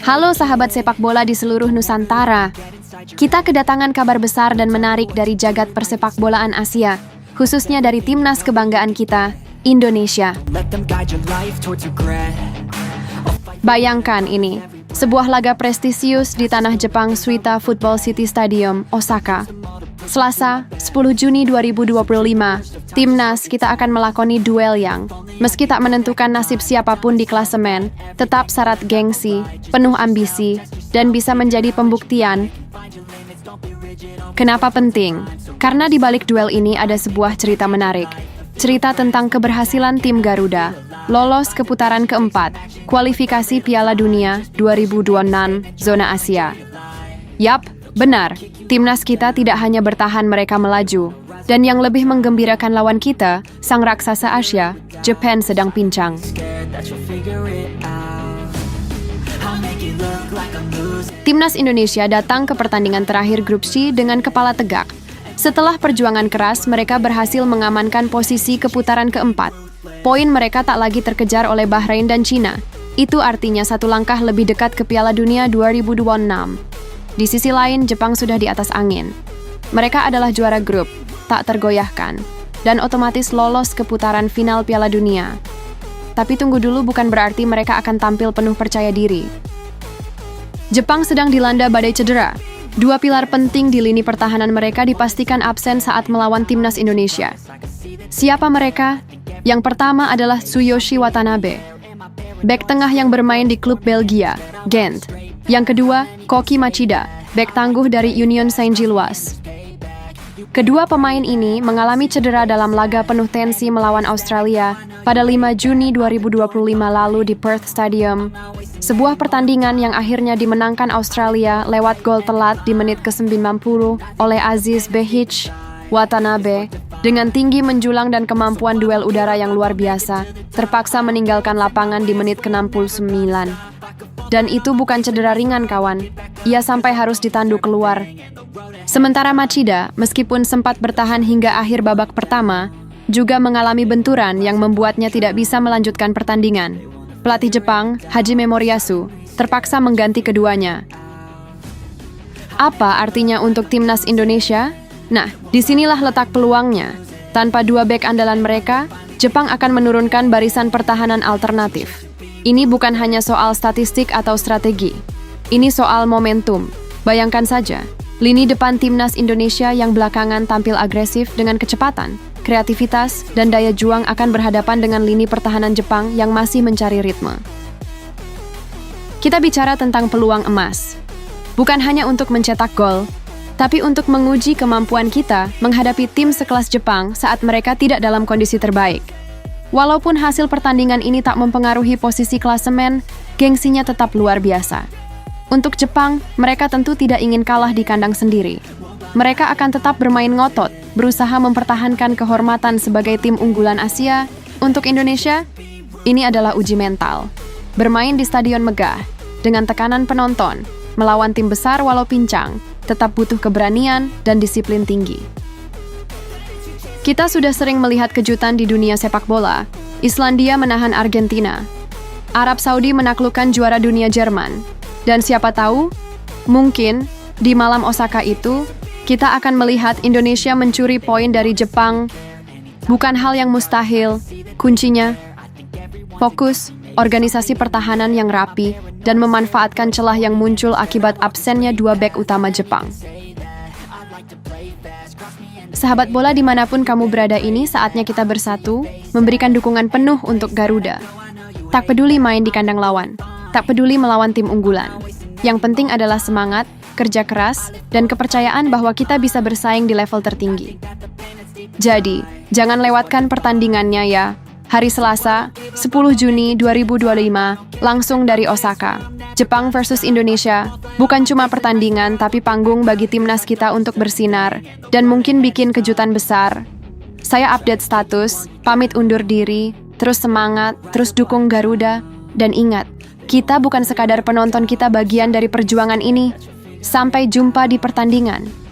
Halo sahabat sepak bola di seluruh Nusantara. Kita kedatangan kabar besar dan menarik dari jagat persepak bolaan Asia, khususnya dari timnas kebanggaan kita, Indonesia. Bayangkan ini, sebuah laga prestisius di tanah Jepang Suita Football City Stadium, Osaka. Selasa, 10 Juni 2025, timnas kita akan melakoni duel yang, meski tak menentukan nasib siapapun di klasemen, tetap syarat gengsi, penuh ambisi, dan bisa menjadi pembuktian. Kenapa penting? Karena di balik duel ini ada sebuah cerita menarik. Cerita tentang keberhasilan tim Garuda, lolos ke putaran keempat, kualifikasi Piala Dunia 2026 zona Asia. Yap, benar, timnas kita tidak hanya bertahan, mereka melaju. Dan yang lebih menggembirakan, lawan kita, sang raksasa Asia, Jepang, sedang pincang. Timnas Indonesia datang ke pertandingan terakhir grup C dengan kepala tegak. Setelah perjuangan keras, mereka berhasil mengamankan posisi ke putaran keempat. Poin mereka tak lagi terkejar oleh Bahrain dan Cina. Itu artinya satu langkah lebih dekat ke Piala Dunia 2026. Di sisi lain, Jepang sudah di atas angin. Mereka adalah juara grup, tak tergoyahkan, dan otomatis lolos ke putaran final Piala Dunia. Tapi tunggu dulu, bukan berarti mereka akan tampil penuh percaya diri. Jepang sedang dilanda badai cedera. Dua pilar penting di lini pertahanan mereka dipastikan absen saat melawan timnas Indonesia. Siapa mereka? Yang pertama adalah Tsuyoshi Watanabe, bek tengah yang bermain di klub Belgia, Gent. Yang kedua, Koki Machida, bek tangguh dari Union Saint-Gilloise. Kedua pemain ini mengalami cedera dalam laga penuh tensi melawan Australia pada 5 Juni 2025 lalu di Perth Stadium. Sebuah pertandingan yang akhirnya dimenangkan Australia lewat gol telat di menit ke-90 oleh Aziz Behich. Watanabe, dengan tinggi menjulang dan kemampuan duel udara yang luar biasa, terpaksa meninggalkan lapangan di menit ke-69. Dan itu bukan cedera ringan, kawan. Ia sampai harus ditandu keluar. Sementara Machida, meskipun sempat bertahan hingga akhir babak pertama, juga mengalami benturan yang membuatnya tidak bisa melanjutkan pertandingan. Pelatih Jepang, Hajime Moriyasu, terpaksa mengganti keduanya. Apa artinya untuk timnas Indonesia? Nah, disinilah letak peluangnya. Tanpa dua bek andalan mereka, Jepang akan menurunkan barisan pertahanan alternatif. Ini bukan hanya soal statistik atau strategi. Ini soal momentum. Bayangkan saja, lini depan timnas Indonesia yang belakangan tampil agresif dengan kecepatan, kreativitas, dan daya juang akan berhadapan dengan lini pertahanan Jepang yang masih mencari ritme. Kita bicara tentang peluang emas. Bukan hanya untuk mencetak gol, tapi untuk menguji kemampuan kita menghadapi tim sekelas Jepang saat mereka tidak dalam kondisi terbaik. Walaupun hasil pertandingan ini tak mempengaruhi posisi klasemen, gengsinya tetap luar biasa. Untuk Jepang, mereka tentu tidak ingin kalah di kandang sendiri. Mereka akan tetap bermain ngotot, berusaha mempertahankan kehormatan sebagai tim unggulan Asia. Untuk Indonesia, ini adalah uji mental. Bermain di stadion megah, dengan tekanan penonton, melawan tim besar walau pincang, tetap butuh keberanian dan disiplin tinggi. Kita sudah sering melihat kejutan di dunia sepak bola. Islandia menahan Argentina. Arab Saudi menaklukkan juara dunia Jerman. Dan siapa tahu, mungkin di malam Osaka itu, kita akan melihat Indonesia mencuri poin dari Jepang. Bukan hal yang mustahil. Kuncinya, fokus, organisasi pertahanan yang rapi, dan memanfaatkan celah yang muncul akibat absennya dua bek utama Jepang. Sahabat bola dimanapun kamu berada, ini saatnya kita bersatu, memberikan dukungan penuh untuk Garuda. Tak peduli main di kandang lawan, tak peduli melawan tim unggulan. Yang penting adalah semangat, kerja keras, dan kepercayaan bahwa kita bisa bersaing di level tertinggi. Jadi, jangan lewatkan pertandingannya ya. Hari Selasa, 10 Juni 2025, langsung dari Osaka. Jepang versus Indonesia, bukan cuma pertandingan, tapi panggung bagi timnas kita untuk bersinar, dan mungkin bikin kejutan besar. Saya update status, pamit undur diri, terus semangat, terus dukung Garuda, dan ingat, kita bukan sekadar penonton, kita bagian dari perjuangan ini. Sampai jumpa di pertandingan.